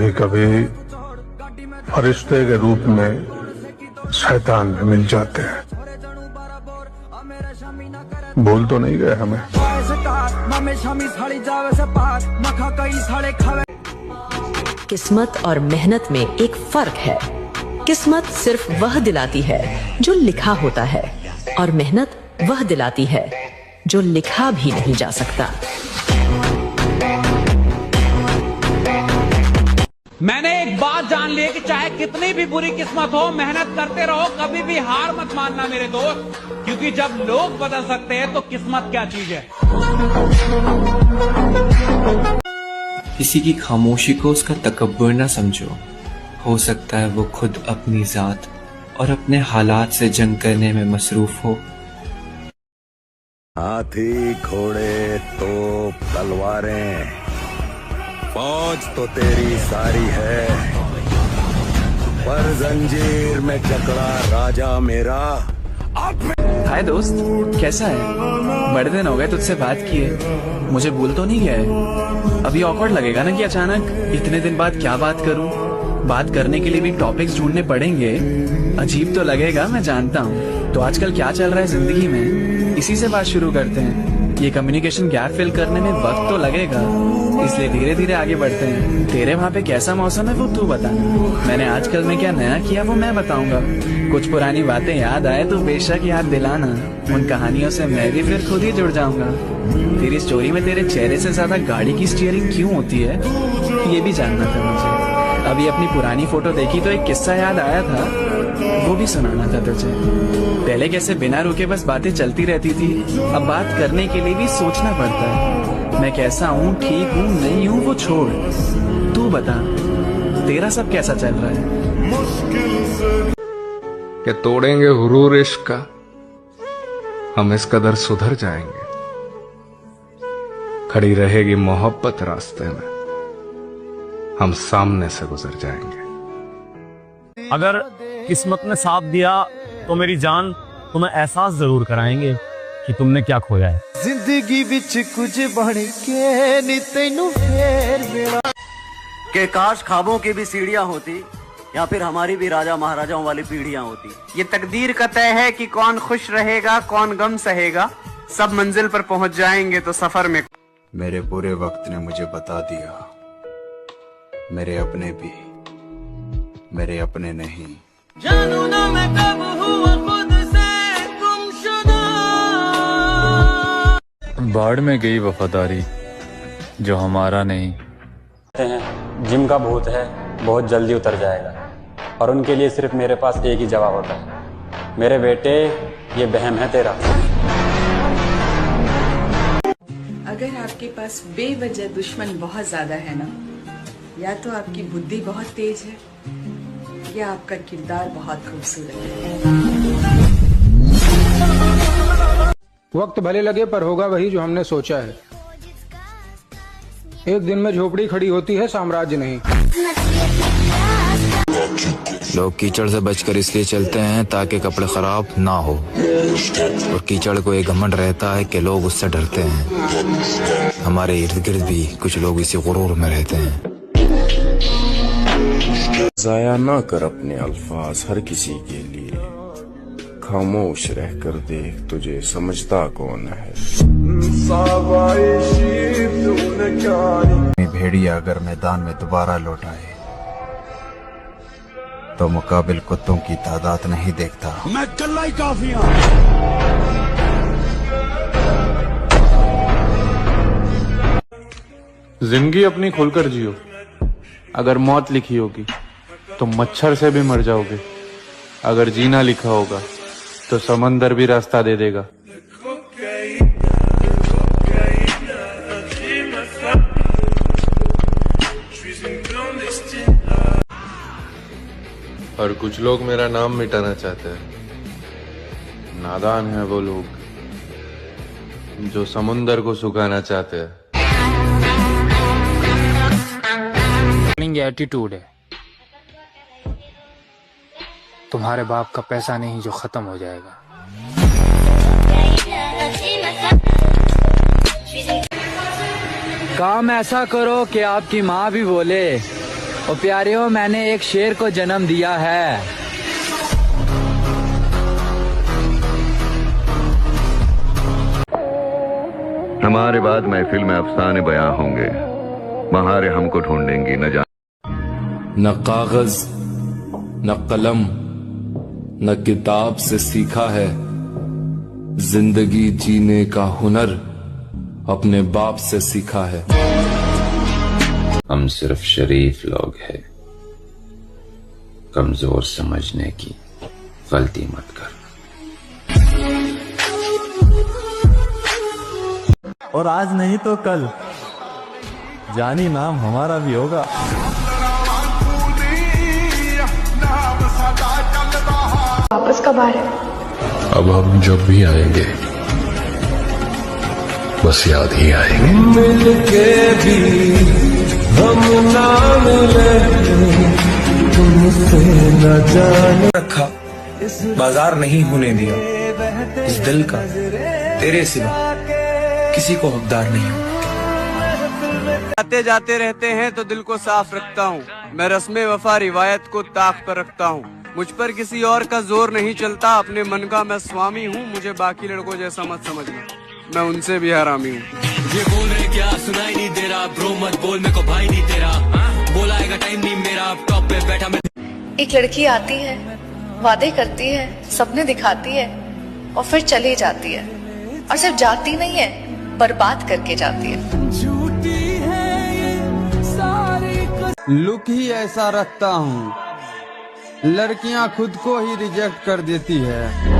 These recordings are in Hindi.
कभी कभी फरिश्ते के रूप में शैतान भी मिल जाते हैं। भूल तो नहीं गए हमें। किस्मत और मेहनत में एक फर्क है। किस्मत सिर्फ वह दिलाती है जो लिखा होता है, और मेहनत वह दिलाती है जो लिखा भी नहीं जा सकता। मैंने एक बात जान ली कि चाहे कितनी भी बुरी किस्मत हो, मेहनत करते रहो, कभी भी हार मत मानना मेरे दोस्त, क्योंकि जब लोग बदल सकते हैं तो किस्मत क्या चीज है। किसी की खामोशी को उसका तकब्बुर न समझो। हो सकता है वो खुद अपनी जात और अपने हालात से जंग करने में मसरूफ हो। हाथी, घोड़े, तोप, तलवारें, फौज तो तेरी सारी है, पर जंजीर में जकड़ा राजा मेरा। हाय दोस्त, कैसा है? बड़े दिन हो गए तुझसे बात किए, मुझे भूल तो नहीं गया है? अभी ऑकवर्ड लगेगा ना कि अचानक इतने दिन बाद क्या बात करूं? बात करने के लिए भी टॉपिक्स ढूंढने पड़ेंगे। अजीब तो लगेगा, मैं जानता हूँ। तो आजकल क्या चल रहा है जिंदगी में, इसी से बात शुरू करते हैं। ये कम्युनिकेशन गैप फिल करने में वक्त तो लगेगा, इसलिए धीरे धीरे आगे बढ़ते हैं। तेरे वहाँ पे कैसा मौसम है वो तू बता। मैंने आजकल में क्या नया किया वो मैं बताऊंगा। कुछ पुरानी बातें याद आए तो बेशक याद दिलाना। उन कहानियों से मैं भी फिर खुद ही जुड़ जाऊंगा। तेरी स्टोरी में तेरे चेहरे से ज्यादा गाड़ी की स्टीयरिंग क्यों होती है, ये भी जानना था मुझे। अभी अपनी पुरानी फोटो देखी तो एक किस्सा याद आया था, वो भी सुनाना था तुझे। पहले कैसे बिना रुके बस बातें चलती रहती थी, अब बात करने के लिए भी सोचना पड़ता है। मैं कैसा हूँ, ठीक हूँ, नहीं हूँ, वो छोड़, तू बता तेरा सब कैसा चल रहा है? कि तोड़ेंगे हुरूर इश्क का, हम इस कदर सुधर जाएंगे। खड़ी रहेगी मोहब्बत रास्ते में, हम सामने से गुजर जाएंगे। अगर किस्मत ने साथ दिया तो मेरी जान तुम्हें एहसास जरूर कराएंगे कि तुमने क्या खोया है। जिंदगी विच कुछ बन के नी तैनू फेर मेरा के काश ख्वाबों की भी सीढ़ियां होती, या फिर हमारी भी राजा महाराजाओं वाली पीढ़ियां होती। ये तकदीर का तय है कि कौन खुश रहेगा कौन गम सहेगा, सब मंजिल पर पहुंच जाएंगे तो सफर में। मेरे बुरे वक्त ने मुझे बता दिया, मेरे अपने भी मेरे अपने नहीं। जानू ना मैं कब हुआ खुद से गुमशुदा। बाढ़ में गई वफादारी जो हमारा नहीं। जिम का भूत है, बहुत जल्दी उतर जाएगा, और उनके लिए सिर्फ मेरे पास एक ही जवाब होता है, मेरे बेटे ये वहम है तेरा। अगर आपके पास बेवजह दुश्मन बहुत ज्यादा है ना, या तो आपकी बुद्धि बहुत तेज है, या आपका किरदार बहुत खूबसूरत है। वक्त भले लगे पर होगा वही जो हमने सोचा है। एक दिन में झोपड़ी खड़ी होती है, साम्राज्य नहीं। लोग कीचड़ से बचकर इसलिए चलते हैं ताकि कपड़े खराब ना हो, और कीचड़ को एक घमंड रहता है कि लोग उससे डरते हैं। हमारे इर्द गिर्द भी कुछ लोग इसी गुरूर में रहते हैं। जाया ना कर अपने अल्फाज हर किसी के लिए, खामोश रहकर देख तुझे समझता कौन है। भेड़िया अगर मैदान में दोबारा लौट आए तो मुकाबिल कुत्तों की तादाद नहीं देखता। मैं कल्ला ही काफी हूं। जिंदगी अपनी खुलकर जियो। अगर मौत लिखी होगी तो मच्छर से भी मर जाओगे। अगर जीना लिखा होगा तो समंदर भी रास्ता दे देगा। और कुछ लोग मेरा नाम मिटाना चाहते हैं। नादान है वो लोग जो समुंदर को सुखाना चाहते हैं। एटीट्यूड है, तुम्हारे बाप का पैसा नहीं जो खत्म हो जाएगा। काम ऐसा करो कि आपकी माँ भी बोले ओ प्यारियों, मैंने एक शेर को जन्म दिया है। हमारे बाद महफिल में अफसाने बयां होंगे, महारे हमको ढूंढेंगी न न कागज न कलम न किताब से सीखा है, जिंदगी जीने का हुनर अपने बाप से सीखा है। हम सिर्फ शरीफ लोग हैं, कमजोर समझने की गलती मत कर। और आज नहीं तो कल जानी नाम हमारा भी होगा। वापस कब आ रहे? अब हम जब भी आएंगे बस याद ही आएंगे। मिलके भी हम ना मिले, तुमसे न जाने रखा, बाजार नहीं होने दिया। इस दिल का तेरे सिवा किसी को हकदार नहीं हूँ। आते जाते रहते हैं तो दिल को साफ रखता हूँ। मैं रस्मे वफा रिवायत को ताक पर रखता हूँ। मुझ पर किसी और का जोर नहीं चलता, अपने मन का मैं स्वामी हूँ। मुझे बाकी लड़कों जैसा मत समझना, मैं उनसे भी हरामी हूँ। ये बोल रहे क्या सुनाई नहीं दे रहा, ब्रो मत बोल मेरे को भाई नहीं तेरा, बोलाएगा टाइम नहीं मेरा, टॉप पे बैठा मैं। एक लड़की आती है, वादे करती है, सपने दिखाती है और फिर चली जाती है। और सिर्फ जाती नहीं है, बर्बाद करके जाती है। झूठी है ये सारी लुक ही ऐसा रखता हूँ, लड़कियां खुद को ही रिजेक्ट कर देती है।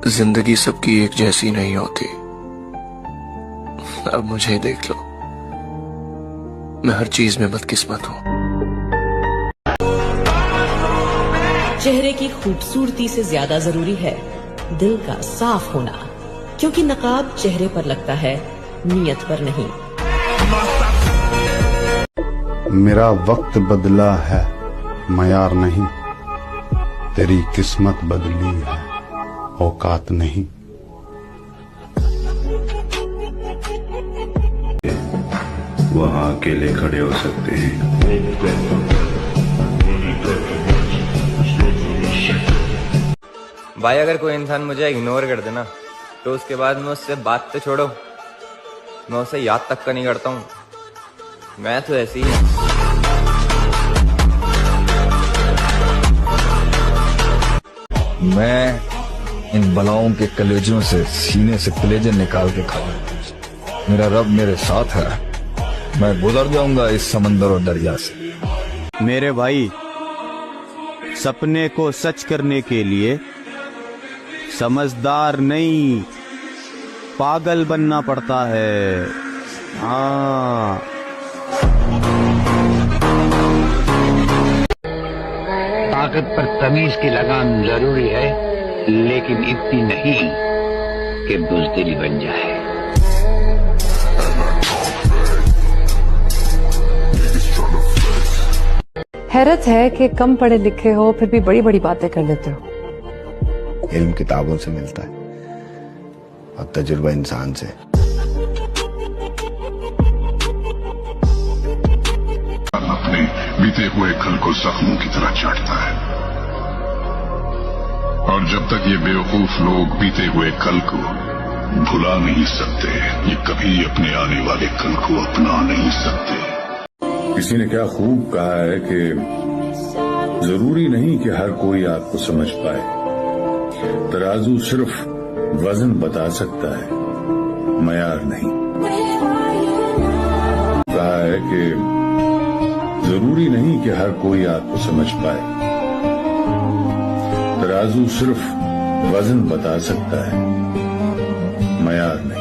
जिंदगी सबकी एक जैसी नहीं होती। अब मुझे देख लो, मैं हर चीज में बदकिस्मत हूँ। चेहरे की खूबसूरती से ज्यादा जरूरी है दिल का साफ होना, क्योंकि नकाब चेहरे पर लगता है, नीयत पर नहीं। मेरा वक्त बदला है, मयार नहीं। तेरी किस्मत बदली है, औकात नहीं। वहां अकेले खड़े हो सकते हैं। भाई अगर कोई इंसान मुझे इग्नोर कर देना तो उसके बाद मैं उससे बात तो छोड़ो, मैं उसे याद तक का नहीं करता हूँ। मैं तो ऐसी ही हूँ। मैं इन बलाओं के कलेजों से सीने से कलेजे निकाल के खाऊं। मेरा रब मेरे साथ है, मैं गुजर जाऊंगा इस समंदर और दरिया से। मेरे भाई, सपने को सच करने के लिए समझदार नहीं, पागल बनना पड़ता है। हाँ, ताकत पर तमीज की लगाम जरूरी है, लेकिन इतनी नहीं कि बुज़दिल बन जाए। हैरत है कि कम पढ़े लिखे हो फिर भी बड़ी बड़ी बातें कर लेते हो। इल्म किताबों से मिलता है और तजुर्बा इंसान से। अपने बीते हुए कल को जख्मों की तरह चाटता है, और जब तक ये बेवकूफ लोग बीते हुए कल को भुला नहीं सकते, ये कभी अपने आने वाले कल को अपना नहीं सकते। किसी ने क्या खूब कहा है कि जरूरी नहीं कि हर कोई आपको समझ पाए, तराजू सिर्फ वजन बता सकता है, मयार नहीं। कहा है कि जरूरी नहीं कि हर कोई आपको समझ पाए, तराजू सिर्फ वजन बता सकता है, मयार नहीं।